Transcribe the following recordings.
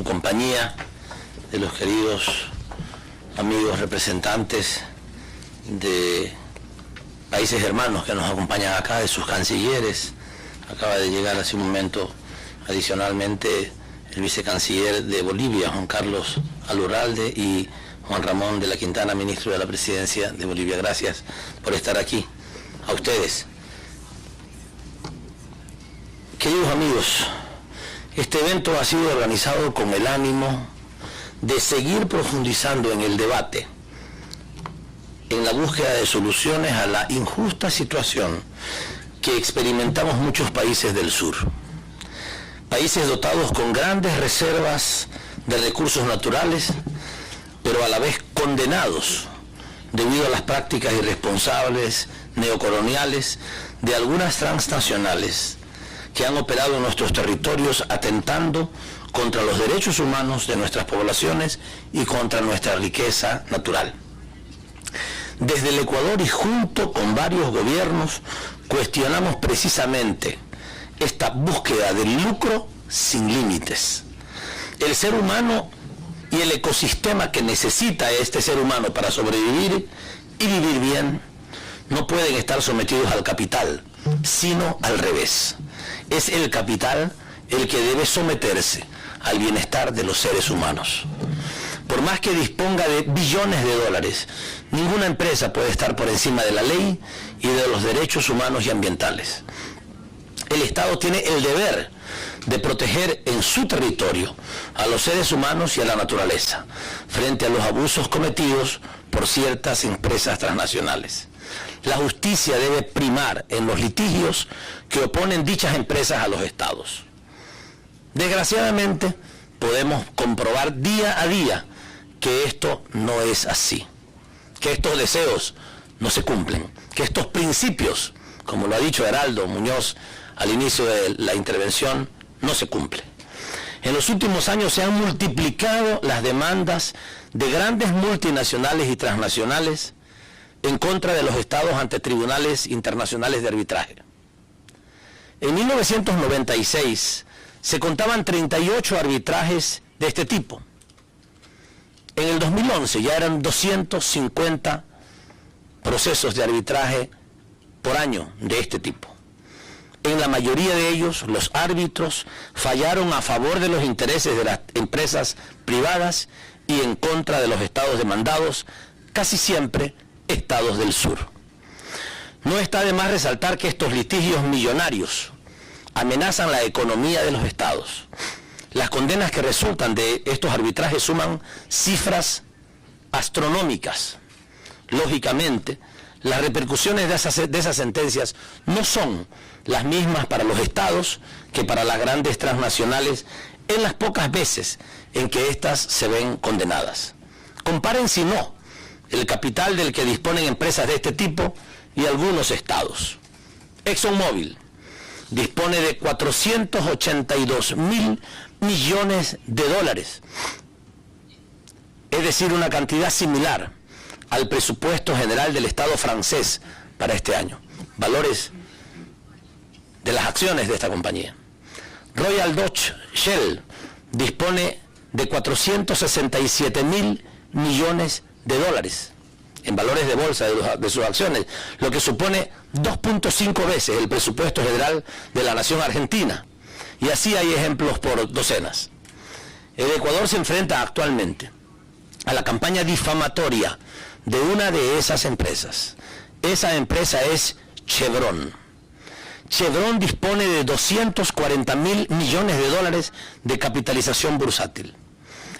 compañía de los queridos amigos representantes de países hermanos que nos acompañan acá, de sus cancilleres. Acaba de llegar hace un momento adicionalmente el vicecanciller de Bolivia, Juan Carlos Alurralde, y Juan Ramón de la Quintana, ministro de la Presidencia de Bolivia. Gracias por estar aquí. A ustedes. Queridos amigos, este evento ha sido organizado con el ánimo de seguir profundizando en el debate, en la búsqueda de soluciones a la injusta situación que experimentamos muchos países del sur. Países dotados con grandes reservas de recursos naturales, pero a la vez condenados debido a las prácticas irresponsables neocoloniales de algunas transnacionales que han operado en nuestros territorios atentando contra los derechos humanos de nuestras poblaciones y contra nuestra riqueza natural. Desde el Ecuador y junto con varios gobiernos cuestionamos precisamente esta búsqueda del lucro sin límites. El ser humano y el ecosistema que necesita este ser humano para sobrevivir y vivir bien no pueden estar sometidos al capital, sino al revés. Es el capital el que debe someterse al bienestar de los seres humanos. Por más que disponga de billones de dólares, ninguna empresa puede estar por encima de la ley y de los derechos humanos y ambientales. El Estado tiene el deber de proteger en su territorio a los seres humanos y a la naturaleza frente a los abusos cometidos por ciertas empresas transnacionales. La justicia debe primar en los litigios que oponen dichas empresas a los estados. Desgraciadamente, podemos comprobar día a día que esto no es así, que estos deseos no se cumplen, que estos principios, como lo ha dicho Heraldo Muñoz al inicio de la intervención, no se cumplen. En los últimos años se han multiplicado las demandas de grandes multinacionales y transnacionales en contra de los estados ante tribunales internacionales de arbitraje. En 1996 se contaban 38 arbitrajes de este tipo. En el 2011 ya eran 250 procesos de arbitraje por año de este tipo. En la mayoría de ellos, los árbitros fallaron a favor de los intereses de las empresas privadas y en contra de los estados demandados, casi siempre estados del sur. No está de más resaltar que estos litigios millonarios amenazan la economía de los estados. Las condenas que resultan de estos arbitrajes suman cifras astronómicas. Lógicamente, las repercusiones de esas sentencias no son las mismas para los estados que para las grandes transnacionales en las pocas veces en que éstas se ven condenadas. Comparen, si no, el capital del que disponen empresas de este tipo y algunos estados. ExxonMobil dispone de 482.000 millones de dólares, es decir, una cantidad similar al presupuesto general del Estado francés para este año. Valores de las acciones de esta compañía. Royal Dutch Shell dispone de 467.000 millones de dólares en valores de bolsa de sus acciones, lo que supone 2.5 veces el presupuesto general de la nación argentina. Y así hay ejemplos por docenas. El Ecuador se enfrenta actualmente a la campaña difamatoria de una de esas empresas. Esa empresa es Chevron. Chevron dispone de 240.000 millones de dólares de capitalización bursátil.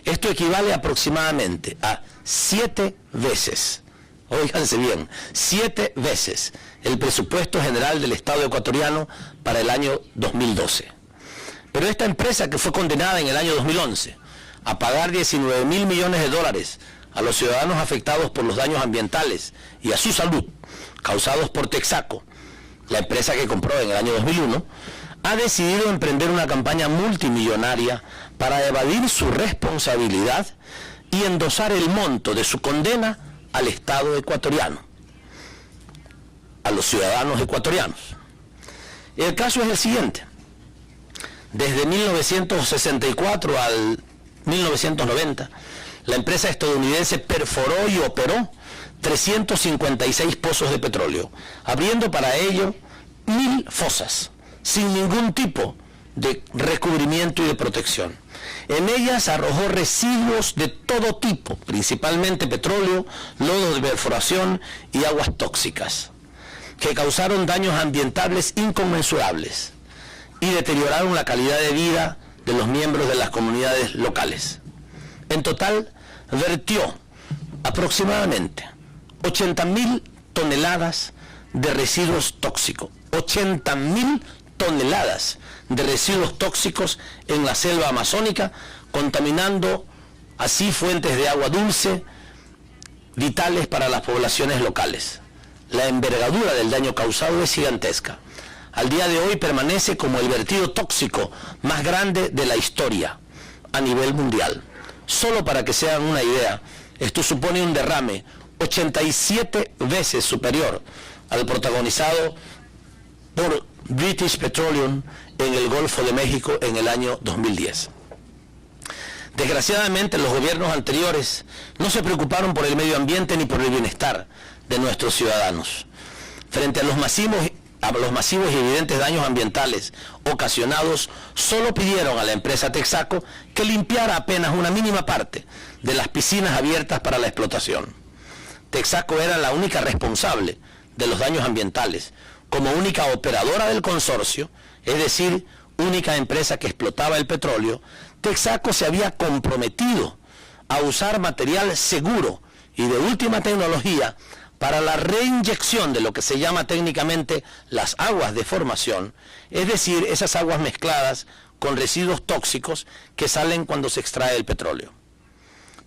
Esto equivale aproximadamente a 7 veces, óiganse bien, 7 veces el presupuesto general del Estado ecuatoriano para el año 2012. Pero esta empresa, que fue condenada en el año 2011 a pagar 19.000 millones de dólares a los ciudadanos afectados por los daños ambientales y a su salud causados por Texaco, la empresa que compró en el año 2001, ha decidido emprender una campaña multimillonaria para evadir su responsabilidad y endosar el monto de su condena al Estado ecuatoriano, a los ciudadanos ecuatorianos. El caso es el siguiente. Desde 1964 al 1990, la empresa estadounidense perforó y operó 356 pozos de petróleo, abriendo para ello 1000 fosas, sin ningún tipo de recubrimiento y de protección. En ellas arrojó residuos de todo tipo, principalmente petróleo, lodo de perforación y aguas tóxicas, que causaron daños ambientales inconmensurables y deterioraron la calidad de vida de los miembros de las comunidades locales. En total, vertió aproximadamente 80.000 toneladas de residuos tóxicos, 80.000 toneladas de residuos tóxicos en la selva amazónica, contaminando así fuentes de agua dulce vitales para las poblaciones locales. La envergadura del daño causado es gigantesca. Al día de hoy permanece como el vertido tóxico más grande de la historia a nivel mundial. Solo para que se hagan una idea, esto supone un derrame 87 veces superior al protagonizado por British Petroleum en el Golfo de México en el año 2010. Desgraciadamente, los gobiernos anteriores no se preocuparon por el medio ambiente ni por el bienestar de nuestros ciudadanos. Frente a los masivos y evidentes daños ambientales ocasionados, solo pidieron a la empresa Texaco que limpiara apenas una mínima parte de las piscinas abiertas para la explotación. Texaco era la única responsable de los daños ambientales, como única operadora del consorcio, es decir, única empresa que explotaba el petróleo. Texaco se había comprometido a usar material seguro y de última tecnología para la reinyección de lo que se llama técnicamente las aguas de formación, es decir, esas aguas mezcladas con residuos tóxicos que salen cuando se extrae el petróleo.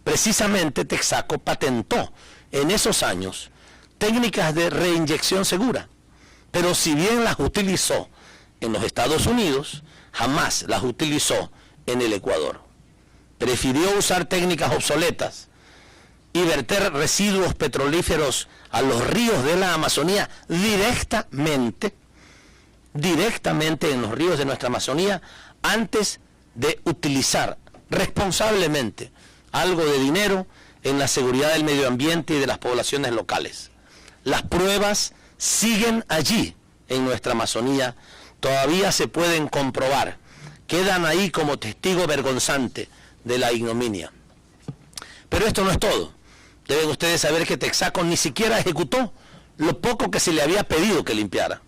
Precisamente Texaco patentó en esos años técnicas de reinyección segura, pero si bien las utilizó en los Estados Unidos, jamás las utilizó en el Ecuador. Prefirió usar técnicas obsoletas y verter residuos petrolíferos a los ríos de la Amazonía directamente en los ríos de nuestra Amazonía, antes de utilizar responsablemente algo de dinero en la seguridad del medio ambiente y de las poblaciones locales. Las pruebas siguen allí en nuestra Amazonía, todavía se pueden comprobar, quedan ahí como testigo vergonzante de la ignominia. Pero esto no es todo. Deben ustedes saber que Texaco ni siquiera ejecutó lo poco que se le había pedido que limpiara.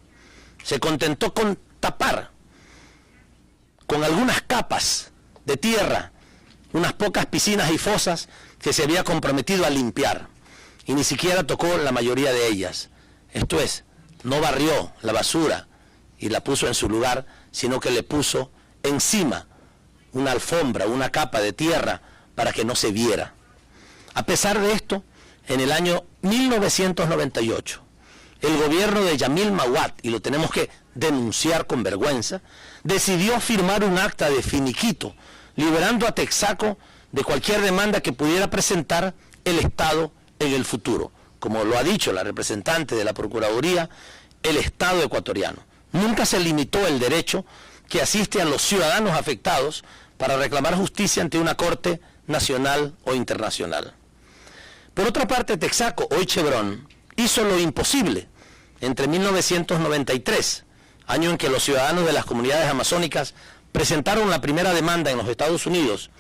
Se contentó con tapar con algunas capas de tierra unas pocas piscinas y fosas que se había comprometido a limpiar, y ni siquiera tocó la mayoría de ellas. Esto es, no barrió la basura y la puso en su lugar, sino que le puso encima una alfombra, una capa de tierra para que no se viera. A pesar de esto, en el año 1998, el gobierno de Yamil Mahuad, y lo tenemos que denunciar con vergüenza, decidió firmar un acta de finiquito, liberando a Texaco de cualquier demanda que pudiera presentar el Estado en el futuro. Como lo ha dicho la representante de la Procuraduría, el Estado ecuatoriano. Nunca se limitó el derecho que asiste a los ciudadanos afectados para reclamar justicia ante una corte nacional o internacional. Por otra parte, Texaco, hoy Chevron, hizo lo imposible entre 1993, año en que los ciudadanos de las comunidades amazónicas presentaron la primera demanda en los Estados Unidos,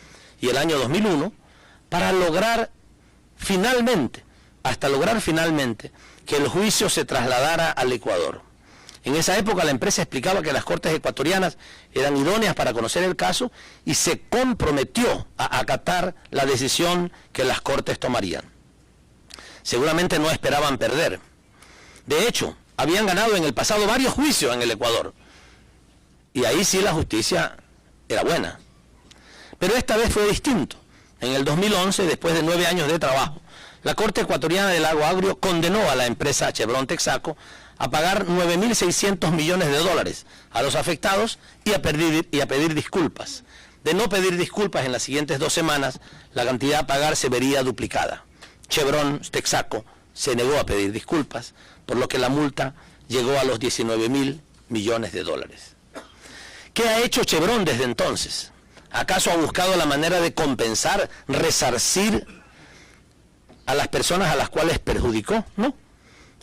y el año 2001, para lograr finalmente que el juicio se trasladara al Ecuador. En esa época la empresa explicaba que las cortes ecuatorianas eran idóneas para conocer el caso y se comprometió a acatar la decisión que las cortes tomarían. Seguramente no esperaban perder. De hecho, habían ganado en el pasado varios juicios en el Ecuador, y ahí sí la justicia era buena. Pero esta vez fue distinto. En el 2011, después de 9 años de trabajo, la Corte Ecuatoriana del Lago Agrio condenó a la empresa Chevron Texaco a pagar 9.600 millones de dólares a los afectados y a pedir disculpas. De no pedir disculpas en las siguientes 2 semanas, la cantidad a pagar se vería duplicada. Chevron Texaco se negó a pedir disculpas, por lo que la multa llegó a los 19.000 millones de dólares. ¿Qué ha hecho Chevron desde entonces? ¿Acaso ha buscado la manera de compensar, resarcir a las personas a las cuales perjudicó? No.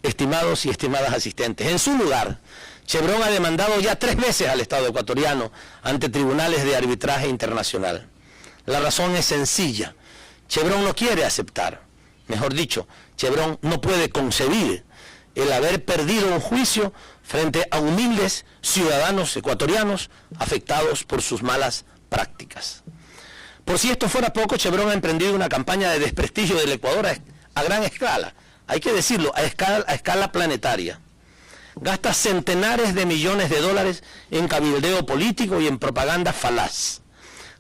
Estimados y estimadas asistentes, en su lugar, Chevron ha demandado ya 3 veces al Estado ecuatoriano ante tribunales de arbitraje internacional. La razón es sencilla. Chevron no quiere aceptar, mejor dicho, Chevron no puede concebir el haber perdido un juicio frente a humildes ciudadanos ecuatorianos afectados por sus malas prácticas. Por si esto fuera poco, Chevron ha emprendido una campaña de desprestigio del Ecuador a gran escala, hay que decirlo, a escala planetaria. Gasta centenares de millones de dólares en cabildeo político y en propaganda falaz.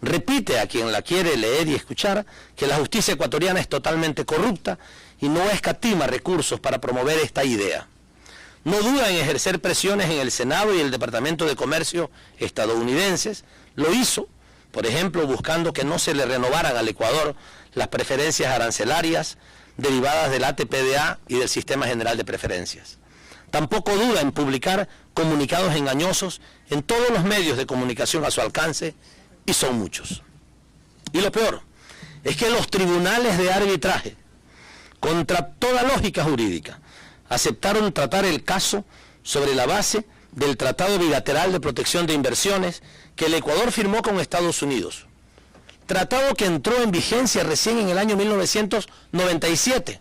Repite a quien la quiere leer y escuchar que la justicia ecuatoriana es totalmente corrupta y no escatima recursos para promover esta idea. No duda en ejercer presiones en el Senado y el Departamento de Comercio estadounidenses. Lo hizo, por ejemplo, buscando que no se le renovaran al Ecuador las preferencias arancelarias derivadas del ATPDA y del Sistema General de Preferencias. Tampoco duda en publicar comunicados engañosos en todos los medios de comunicación a su alcance, y son muchos. Y lo peor es que los tribunales de arbitraje, contra toda lógica jurídica, aceptaron tratar el caso sobre la base del Tratado Bilateral de Protección de Inversiones que el Ecuador firmó con Estados Unidos. Tratado que entró en vigencia recién en el año 1997,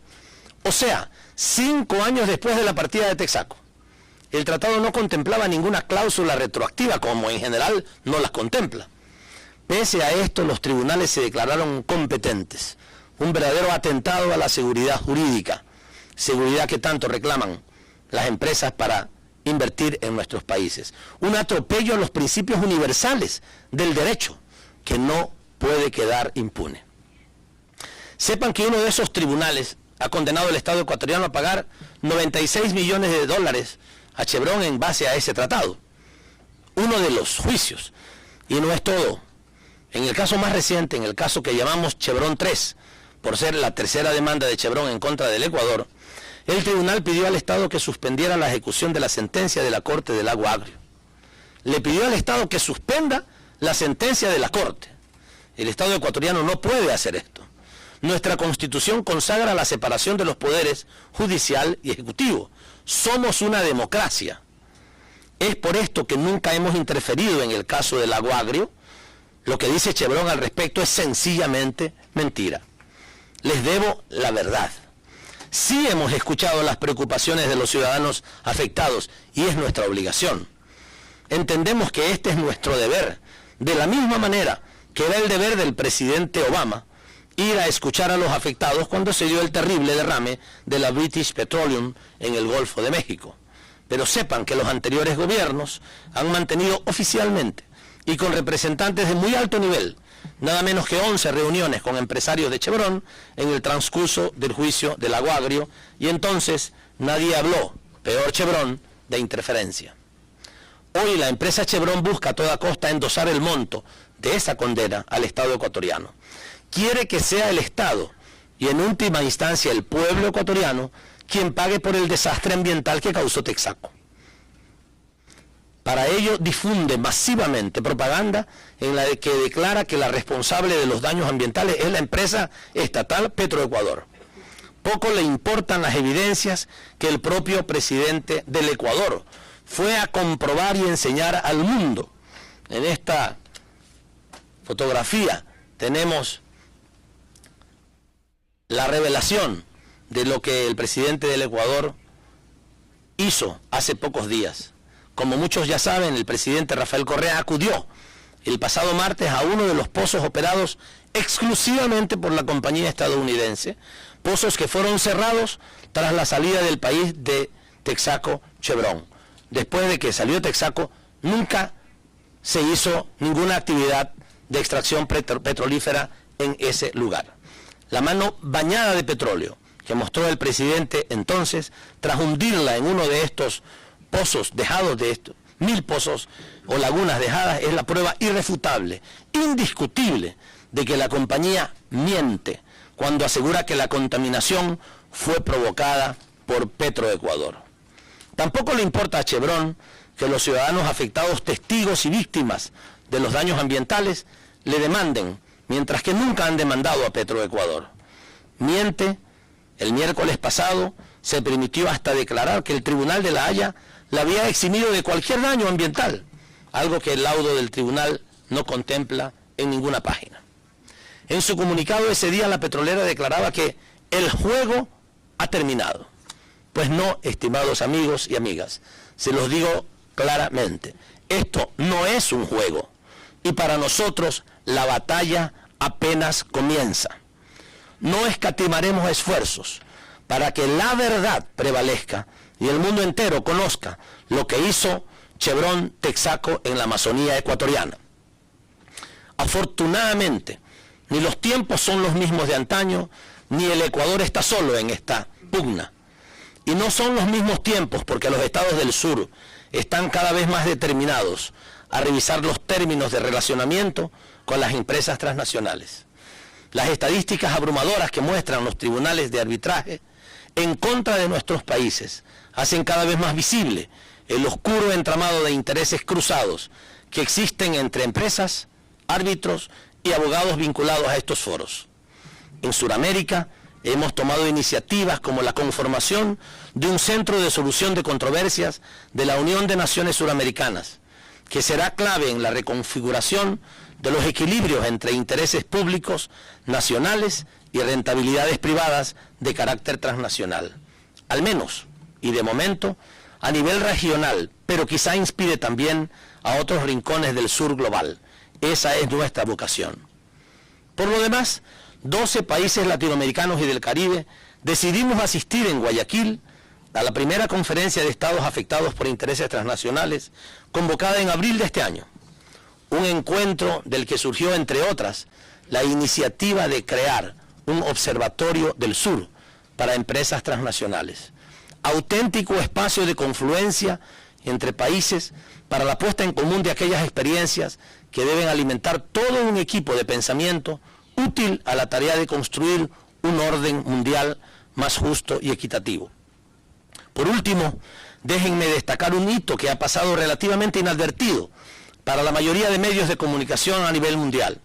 o sea, 5 años después de la partida de Texaco. El tratado no contemplaba ninguna cláusula retroactiva, como en general no las contempla. Pese a esto, los tribunales se declararon competentes, un verdadero atentado a la seguridad jurídica, seguridad que tanto reclaman las empresas para invertir en nuestros países. Un atropello a los principios universales del derecho, que no puede quedar impune. Sepan que uno de esos tribunales ha condenado al Estado ecuatoriano a pagar 96 millones de dólares a Chevron en base a ese tratado. Uno de los juicios. Y no es todo. En el caso más reciente, en el caso que llamamos Chevron 3, por ser la tercera demanda de Chevron en contra del Ecuador, el tribunal pidió al Estado que suspendiera la ejecución de la sentencia de la Corte del Agua Agrio. Le pidió al Estado que suspenda la sentencia de la Corte. El Estado ecuatoriano no puede hacer esto. Nuestra Constitución consagra la separación de los poderes judicial y ejecutivo. Somos una democracia. Es por esto que nunca hemos interferido en el caso del Agua Agrio. Lo que dice Chevron al respecto es sencillamente mentira. Les debo la verdad. Sí hemos escuchado las preocupaciones de los ciudadanos afectados y es nuestra obligación. Entendemos que este es nuestro deber, de la misma manera que era el deber del presidente Obama ir a escuchar a los afectados cuando se dio el terrible derrame de la British Petroleum en el Golfo de México. Pero sepan que los anteriores gobiernos han mantenido oficialmente y con representantes de muy alto nivel nada menos que 11 reuniones con empresarios de Chevron en el transcurso del juicio del Agua Agrio, y entonces nadie habló, peor Chevron, de interferencia. Hoy la empresa Chevron busca a toda costa endosar el monto de esa condena al Estado ecuatoriano. Quiere que sea el Estado, y en última instancia el pueblo ecuatoriano, quien pague por el desastre ambiental que causó Texaco. Para ello difunde masivamente propaganda en la que declara que la responsable de los daños ambientales es la empresa estatal Petroecuador. Poco le importan las evidencias que el propio presidente del Ecuador fue a comprobar y enseñar al mundo. En esta fotografía tenemos la revelación de lo que el presidente del Ecuador hizo hace pocos días. Como muchos ya saben, el presidente Rafael Correa acudió el pasado martes a uno de los pozos operados exclusivamente por la compañía estadounidense, pozos que fueron cerrados tras la salida del país de Texaco Chevron. Después de que salió Texaco, nunca se hizo ninguna actividad de extracción petrolífera en ese lugar. La mano bañada de petróleo que mostró el presidente entonces, tras hundirla en uno de estos pozos dejados, de estos 1000 pozos o lagunas dejadas, es la prueba irrefutable, indiscutible, de que la compañía miente cuando asegura que la contaminación fue provocada por Petroecuador. Tampoco le importa a Chevron que los ciudadanos afectados, testigos y víctimas de los daños ambientales, le demanden, mientras que nunca han demandado a Petroecuador. Miente. El miércoles pasado se permitió hasta declarar que el Tribunal de La Haya la había eximido de cualquier daño ambiental, algo que el laudo del tribunal no contempla en ninguna página. En su comunicado ese día la petrolera declaraba que el juego ha terminado. Pues no, estimados amigos y amigas, se los digo claramente, esto no es un juego y para nosotros la batalla apenas comienza. No escatimaremos esfuerzos para que la verdad prevalezca y el mundo entero conozca lo que hizo Chevron Texaco en la Amazonía ecuatoriana. Afortunadamente, ni los tiempos son los mismos de antaño, ni el Ecuador está solo en esta pugna. Y no son los mismos tiempos porque los estados del sur están cada vez más determinados a revisar los términos de relacionamiento con las empresas transnacionales. Las estadísticas abrumadoras que muestran los tribunales de arbitraje en contra de nuestros países hacen cada vez más visible el oscuro entramado de intereses cruzados que existen entre empresas, árbitros y abogados vinculados a estos foros. En Sudamérica hemos tomado iniciativas como la conformación de un centro de solución de controversias de la Unión de Naciones Suramericanas, que será clave en la reconfiguración de los equilibrios entre intereses públicos, nacionales y rentabilidades privadas de carácter transnacional. Al menos, y de momento, a nivel regional, pero quizá inspire también a otros rincones del sur global. Esa es nuestra vocación. Por lo demás, 12 países latinoamericanos y del Caribe decidimos asistir en Guayaquil a la primera conferencia de estados afectados por intereses transnacionales, convocada en abril de este año. Un encuentro del que surgió, entre otras, la iniciativa de crear un observatorio del sur para empresas transnacionales. Auténtico espacio de confluencia entre países para la puesta en común de aquellas experiencias que deben alimentar todo un equipo de pensamiento útil a la tarea de construir un orden mundial más justo y equitativo. Por último, déjenme destacar un hito que ha pasado relativamente inadvertido para la mayoría de medios de comunicación a nivel mundial,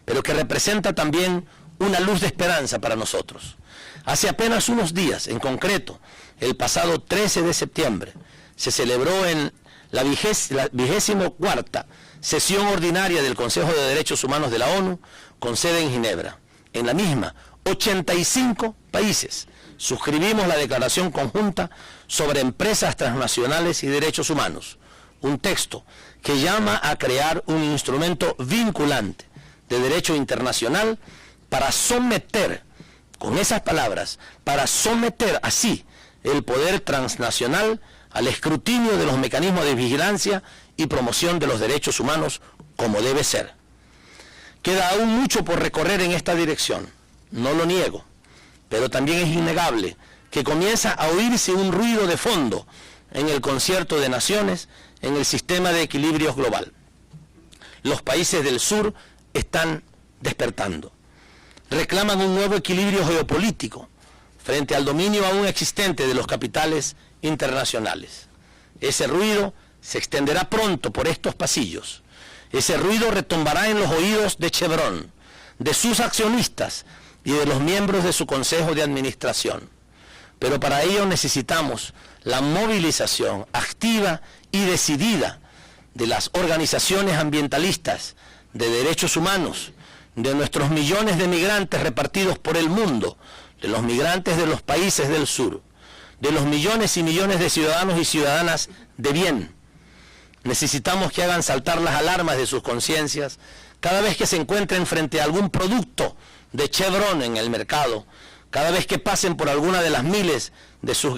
pero que representa también una luz de esperanza para nosotros. Hace apenas unos días, en concreto, el pasado 13 de septiembre, se celebró en la 24ª sesión ordinaria del Consejo de Derechos Humanos de la ONU, con sede en Ginebra. En la misma, 85 países suscribimos la Declaración Conjunta sobre Empresas Transnacionales y Derechos Humanos, un texto que llama a crear un instrumento vinculante de derecho internacional para someter, con esas palabras, para someter así el poder transnacional al escrutinio de los mecanismos de vigilancia y promoción de los derechos humanos como debe ser. Queda aún mucho por recorrer en esta dirección, no lo niego, pero también es innegable que comienza a oírse un ruido de fondo en el concierto de naciones en el sistema de equilibrios global. Los países del sur están despertando. Reclaman un nuevo equilibrio geopolítico frente al dominio aún existente de los capitales internacionales. Ese ruido se extenderá pronto por estos pasillos. Ese ruido retumbará en los oídos de Chevron, de sus accionistas y de los miembros de su consejo de administración. Pero para ello necesitamos la movilización activa y decidida de las organizaciones ambientalistas, de derechos humanos, de nuestros millones de migrantes repartidos por el mundo, de los migrantes de los países del sur, de los millones y millones de ciudadanos y ciudadanas de bien. Necesitamos que hagan saltar las alarmas de sus conciencias cada vez que se encuentren frente a algún producto de Chevron en el mercado, cada vez que pasen por alguna de las miles de sus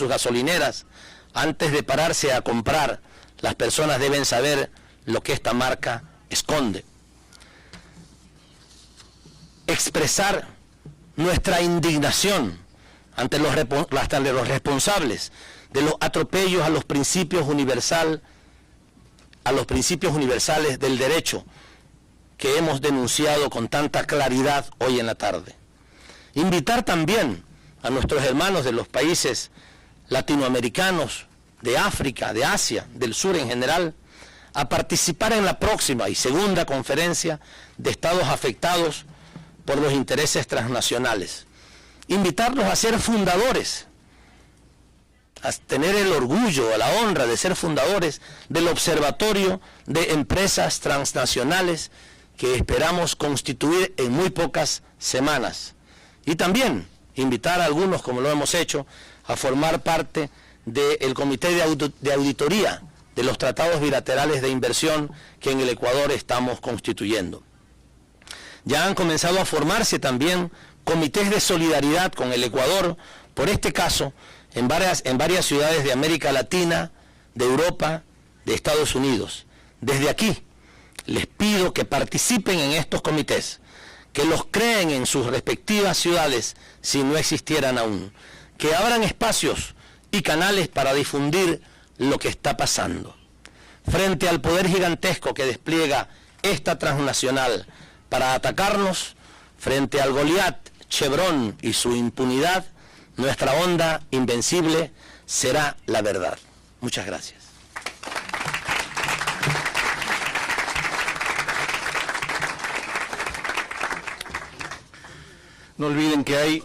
gasolineras. Antes de pararse a comprar, las personas deben saber lo que esta marca esconde. Expresar nuestra indignación ante los responsables de los atropellos a los principios universales del derecho que hemos denunciado con tanta claridad hoy en la tarde. Invitar también a nuestros hermanos de los países latinoamericanos, de África, de Asia, del sur en general, a participar en la próxima y segunda conferencia de estados afectados por los intereses transnacionales. Invitarlos a ser fundadores, a tener el orgullo, la honra de ser fundadores del Observatorio de Empresas Transnacionales que esperamos constituir en muy pocas semanas. Y también invitar a algunos, como lo hemos hecho, a formar parte del Comité de Auditoría de los tratados bilaterales de inversión que en el Ecuador estamos constituyendo. Ya han comenzado a formarse también comités de solidaridad con el Ecuador, por este caso, en varias ciudades de América Latina, de Europa, de Estados Unidos. Desde aquí, les pido que participen en estos comités, que los creen en sus respectivas ciudades si no existieran aún, que abran espacios y canales para difundir lo que está pasando. Frente al poder gigantesco que despliega esta transnacional para atacarnos, frente al Goliat, Chevron y su impunidad, nuestra onda invencible será la verdad. Muchas gracias. No olviden que hay